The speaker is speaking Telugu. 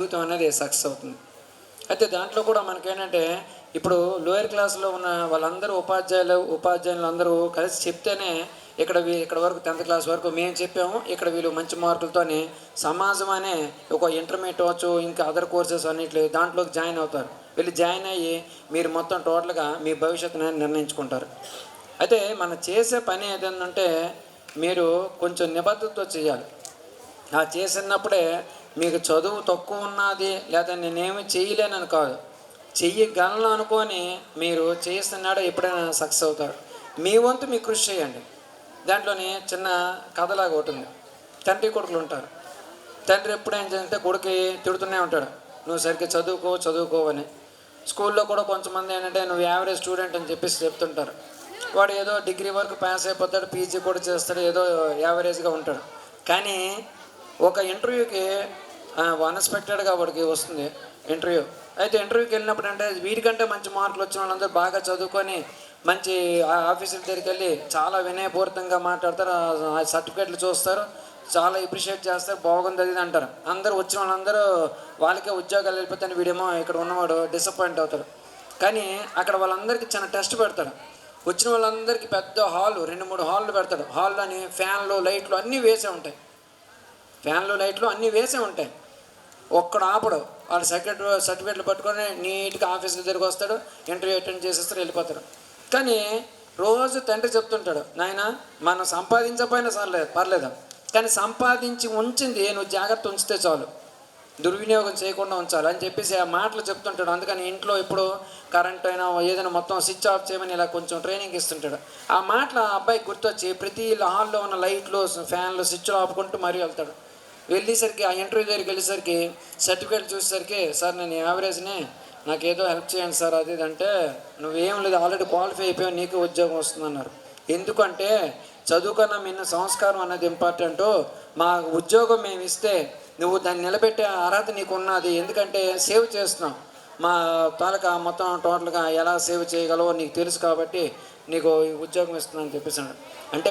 జీవితం అనేది సక్సెస్ అవుతుంది. అయితే దాంట్లో కూడా మనకేంటంటే ఇప్పుడు లోయర్ క్లాస్లో ఉన్న వాళ్ళందరూ ఉపాధ్యాయులు అందరూ కలిసి చెప్తేనే ఇక్కడ వరకు 10th క్లాస్ వరకు మేము చెప్పాము, ఇక్కడ వీళ్ళు మంచి మార్కులతోని సమాజం అనే ఒక ఇంటర్మీడియట్ అవ్వచ్చు, ఇంకా అదర్ కోర్సెస్ అన్నింటి దాంట్లోకి జాయిన్ అవుతారు. వీళ్ళు జాయిన్ అయ్యి మీరు మొత్తం టోటల్గా మీ భవిష్యత్తుని నిర్ణయించుకుంటారు. అయితే మనం చేసే పని ఏదంటే మీరు కొంచెం నిబద్ధతతో చేయాలి. ఆ చేసినప్పుడే మీకు చదువు తక్కువ ఉన్నది లేదా నేనేమి చేయలేనని కాదు, చెయ్యగలను అనుకొని మీరు చేస్తున్నాడో ఎప్పుడైనా సక్సెస్ అవుతారు. మీ వంతు మీ కృషి చేయండి. దాంట్లోని చిన్న కథలాగా ఉంటుంది. తండ్రి కొడుకులు ఉంటారు. తండ్రి ఎప్పుడేం చేస్తే కొడుకు తిడుతూనే ఉంటాడు, నువ్వు సరిగ్గా చదువుకోవని. స్కూల్లో కూడా కొంతమంది ఏంటంటే నువ్వు యావరేజ్ స్టూడెంట్ అని చెప్పేసి చెప్తుంటారు. వాడు ఏదో డిగ్రీ వరకు పాస్ అయిపోతాడు, పీజీ కూడా చేస్తాడు, ఏదో యావరేజ్గా ఉంటాడు. కానీ ఒక ఇంటర్వ్యూకి అన్ఎక్స్పెక్టెడ్గా వాడికి వస్తుంది ఇంటర్వ్యూ. అయితే ఇంటర్వ్యూకి వెళ్ళినప్పుడు అంటే వీడికంటే మంచి మార్కులు వచ్చిన వాళ్ళందరూ బాగా చదువుకొని మంచి ఆఫీసుల దగ్గరికి వెళ్ళి చాలా వినయపూరితంగా మాట్లాడతారు, ఆ సర్టిఫికేట్లు చూస్తారు, చాలా అప్రిషియేట్ చేస్తారు, బాగుంది అది అంటారు. అందరూ వచ్చిన వాళ్ళందరూ వాళ్ళకే ఉద్యోగాలు వెళ్ళిపోతాను, వీడేమో ఇక్కడ ఉన్నవాడు డిసప్పాయింట్ అవుతాడు. కానీ అక్కడ వాళ్ళందరికీ చిన్న టెస్ట్ పెడతాడు. వచ్చిన వాళ్ళందరికీ పెద్ద హాలు 2-3 హాళ్ళు పెడతాడు. హాల్లోని ఫ్యాన్లు లైట్లు అన్నీ వేసే ఉంటాయి. ఫ్యాన్లు లైట్లు అన్నీ వేసే ఉంటాయి. ఒక్కడు ఆపడు. వాళ్ళు సర్టిఫికేట్లు పట్టుకొని నీట్గా ఆఫీస్కి తిరిగి వస్తాడు, ఇంటర్వ్యూ అటెండ్ చేసేస్తారు, వెళ్ళిపోతాడు. కానీ రోజు తండ్రి చెప్తుంటాడు, నాయన మనం సంపాదించకపోయినా పర్లేదు, కానీ సంపాదించి ఉంచింది నువ్వు జాగ్రత్త ఉంచితే చాలు, దుర్వినియోగం చేయకుండా ఉంచాలి అని చెప్పేసి ఆ మాటలు చెప్తుంటాడు. అందుకని ఇంట్లో ఇప్పుడు కరెంట్ అయినా ఏదైనా మొత్తం స్విచ్ ఆఫ్ చేయమని ఇలా కొంచెం ట్రైనింగ్ ఇస్తుంటాడు. ఆ మాటలు ఆ అబ్బాయికి గుర్తొచ్చి ప్రతి హాల్లో ఉన్న లైట్లు ఫ్యాన్లు స్విచ్లు ఆపుకుంటూ మరీ వెళ్తాడు. వెళ్ళేసరికి ఆ ఇంటర్వ్యూ దగ్గరికి వెళ్ళేసరికి సర్టిఫికేట్ చూసేసరికి, సార్ నేను యావరేజ్నే, నాకు ఏదో హెల్ప్ చేయండి సార్ అది అంటే, నువ్వేం లేదు ఆల్రెడీ క్వాలిఫై అయిపోయావు, నీకు ఉద్యోగం వస్తుందన్నారు. ఎందుకంటే చదువుకన్నా మిన్న సంస్కారం అన్నది ఇంపార్టెంటు, మా ఉద్యోగం మేము ఇస్తే నువ్వు దాన్ని నిలబెట్టే అర్హత నీకు ఉన్నది, ఎందుకంటే సేవ్ చేస్తున్నావు, మా తాలూకా మొత్తం టోటల్గా ఎలా సేవ్ చేయగలవో నీకు తెలుసు కాబట్టి నీకు ఉద్యోగం ఇస్తున్నాను చెప్పేసాడు. అంటే